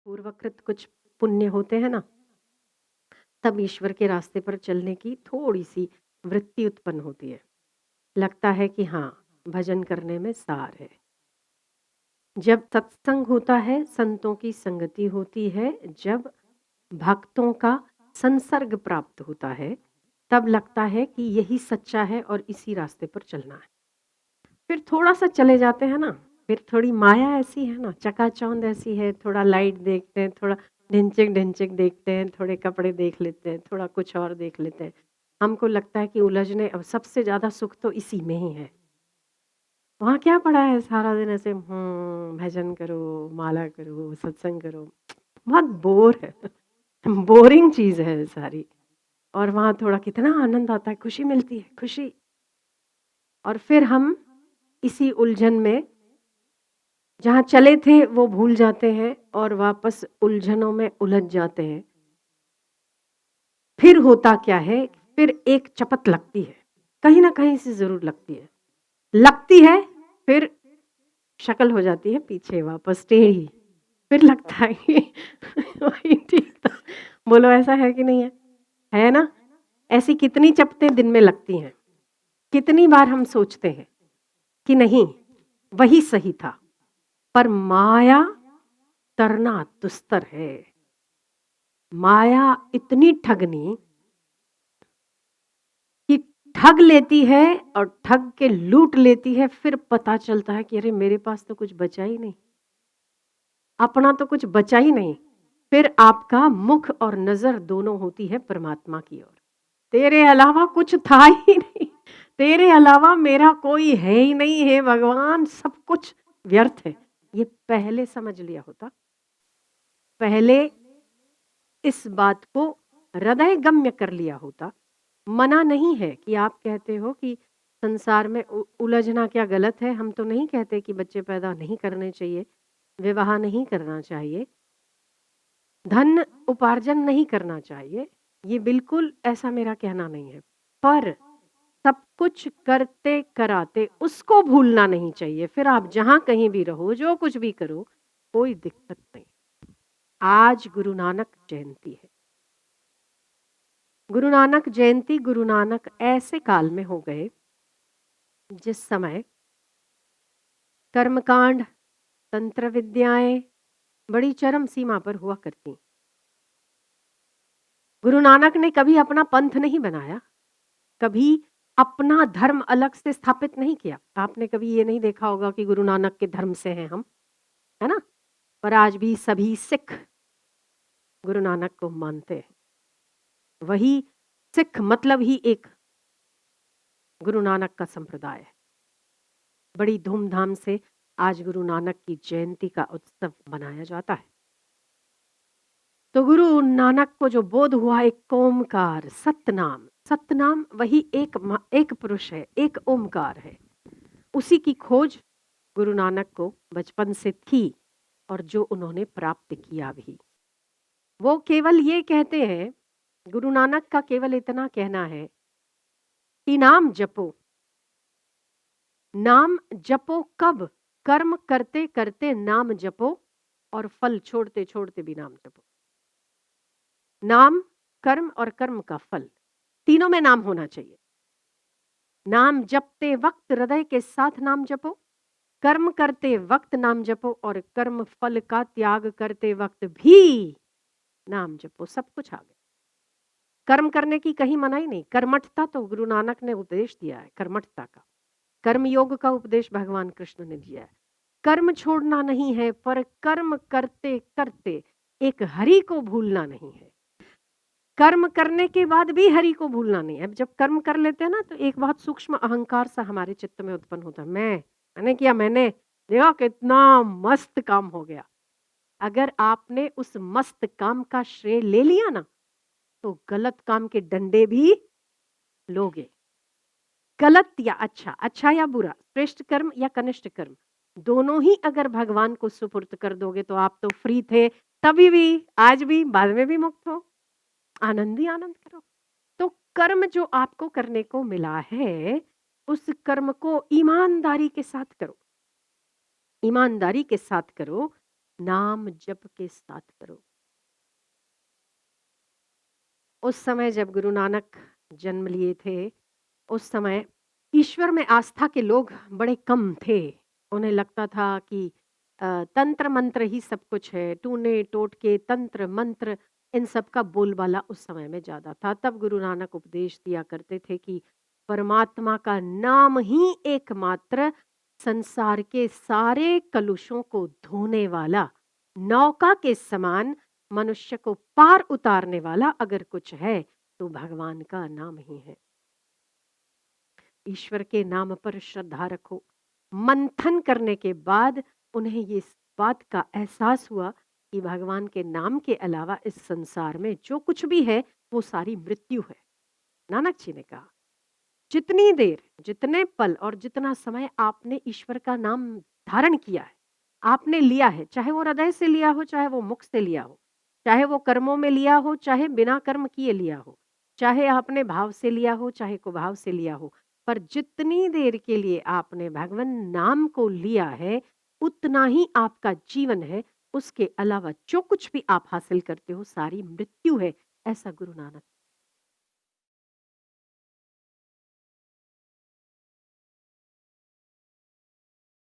पूर्वकृत कुछ पुण्य होते हैं ना, तब ईश्वर के रास्ते पर चलने की थोड़ी-सी वृत्ति उत्पन्न होती है। लगता है कि हाँ, भजन करने में सार है। जब सत्संग होता है, संतों की संगति होती है, जब भक्तों का संसर्ग प्राप्त होता है, तब लगता है कि यही सच्चा है और इसी रास्ते पर चलना है। फिर थोड़ा-सा चले जाते हैं ना, फिर थोड़ी माया ऐसी है ना, चकाचौंध ऐसी है, थोड़ा लाइट देखते हैं, थोड़ा ढिंचिक-ढिंचिक देखते हैं, थोड़े कपड़े देख लेते हैं, थोड़ा कुछ और देख लेते हैं। हमको लगता है कि उलझने अब सबसे ज़्यादा सुख तो इसी में ही है। वहाँ क्या पड़ा है सारा दिन ऐसे भजन करो, माला करो, सत्संग करो, बहुत बोर है। बोरिंग चीज़ है सारी। और वहाँ थोड़ा कितना आनंद आता है, खुशी मिलती है, खुशी। और फिर हम इसी उलझन में जहाँ चले थे वो भूल जाते हैं और वापस उलझनों में उलझ जाते हैं। फिर होता क्या है, फिर एक चपत लगती है, कहीं ना कहीं से जरूर लगती है, फिर शक्ल हो जाती है पीछे वापस टेढ़ी। फिर लगता है कि वही ठीक था। बोलो ऐसा है कि नहीं है ना? ऐसी कितनी चपतें दिन में लगती हैं, कितनी बार हम सोचते हैं कि नहीं, वही सही था। पर माया तरना दुस्तर है। माया इतनी ठगनी कि ठग लेती है और ठग के लूट लेती है। फिर पता चलता है कि अरे मेरे पास तो कुछ बचा ही नहीं, अपना तो कुछ बचा ही नहीं। फिर आपका मुख और नजर दोनों होती है परमात्मा की ओर। तेरे अलावा कुछ था ही नहीं, तेरे अलावा मेरा कोई है ही नहीं, है भगवान, सब कुछ व्यर्थ है। ये पहले समझ लिया होता, पहले इस बात को हृदय गम्य कर लिया होता। मना नहीं है कि आप कहते हो कि संसार में उलझना क्या गलत है। हम तो नहीं कहते कि बच्चे पैदा नहीं करने चाहिए, विवाह नहीं करना चाहिए, धन उपार्जन नहीं करना चाहिए। ये बिल्कुल ऐसा मेरा कहना नहीं है। पर सब कुछ करते कराते उसको भूलना नहीं चाहिए। फिर आप जहां कहीं भी रहो, जो कुछ भी करो, कोई दिक्कत नहीं। आज गुरु नानक जयंती है। गुरु नानक जयंती, गुरु नानक ऐसे काल में हो गए जिस समय कर्मकांड, तंत्र विद्याएं बड़ी चरम सीमा पर हुआ करती। गुरु नानक ने कभी अपना पंथ नहीं बनाया, कभी अपना धर्म अलग से स्थापित नहीं किया। आपने कभी ये नहीं देखा होगा कि गुरु नानक के धर्म से हैं हम, है ना? पर आज भी सभी सिख गुरु नानक को मानते हैं। वही सिख मतलब ही एक गुरु नानक का संप्रदाय है। बड़ी धूमधाम से आज गुरु नानक की जयंती का उत्सव मनाया जाता है। तो गुरु नानक को जो बोध हुआ, एक ओमकार, सतनाम, सतनाम वही एक पुरुष है, एक ओमकार है। उसी की खोज गुरु नानक को बचपन से थी और जो उन्होंने प्राप्त किया भी। वो केवल ये कहते हैं, गुरु नानक का केवल इतना कहना है कि नाम जपो। नाम जपो कब? कर्म करते करते नाम जपो और फल छोड़ते छोड़ते भी नाम जपो। नाम, कर्म और कर्म का फल, तीनों में नाम होना चाहिए। नाम जपते वक्त हृदय के साथ नाम जपो, कर्म करते वक्त नाम जपो और कर्म फल का त्याग करते वक्त भी नाम जपो। सब कुछ आ गया। कर्म करने की कहीं मनाही नहीं। कर्मठता तो गुरु नानक ने उपदेश दिया है, कर्मठता का। कर्म योग का उपदेश भगवान कृष्ण ने दिया है। कर्म छोड़ना नहीं है, पर कर्म करते करते एक हरि को भूलना नहीं है। कर्म करने के बाद भी हरि को भूलना नहीं है। अब जब कर्म कर लेते हैं ना, तो एक बहुत सूक्ष्म अहंकार सा हमारे चित्त में उत्पन्न होता है। मैंने किया, मैंने देखा कितना मस्त काम हो गया। अगर आपने उस मस्त काम का श्रेय ले लिया ना, तो गलत काम के डंडे भी लोगे। गलत या अच्छा, अच्छा या बुरा, श्रेष्ठ कर्म या कनिष्ठ कर्म, दोनों ही अगर भगवान को सुपुर्द कर दोगे तो आप तो फ्री थे तभी भी, आज भी, बाद में भी मुक्त हो। आनंद ही आनंद करो। तो कर्म जो आपको करने को मिला है, उस कर्म को ईमानदारी के साथ करो। ईमानदारी के साथ करो। नाम जप के साथ करो। उस समय जब गुरु नानक जन्म लिए थे, उस समय ईश्वर में आस्था के लोग बड़े कम थे। उन्हें लगता था कि तंत्र मंत्र ही सब कुछ है, टूने टोटके तंत्र मंत्र इन सब का बोलबाला उस समय में ज़्यादा था। तब गुरु नानक उपदेश दिया करते थे कि परमात्मा का नाम ही एकमात्र संसार के सारे कलुषों को धोने वाला, नौका के समान मनुष्य को पार उतारने वाला अगर कुछ है तो भगवान का नाम ही है। ईश्वर के नाम पर श्रद्धा रखो। मंथन करने के बाद उन्हें ये बात का एहसास हुआ कि भगवान के नाम के अलावा इस संसार में जो कुछ भी है वो सारी मृत्यु है। नानक जी ने कहा, जितनी देर, जितने पल और जितना समय आपने ईश्वर का नाम धारण किया है, आपने लिया है, चाहे वो हृदय से लिया हो, चाहे वो मुख से लिया हो, चाहे वो कर्मों में लिया हो, चाहे बिना कर्म किए लिया हो, चाहे आपने भाव से लिया हो, चाहे कुभाव से लिया हो, पर जितनी देर के लिए आपने भगवान नाम को लिया है, उतना ही आपका जीवन है। उसके अलावा जो कुछ भी आप हासिल करते हो सारी मृत्यु है, ऐसा गुरु नानक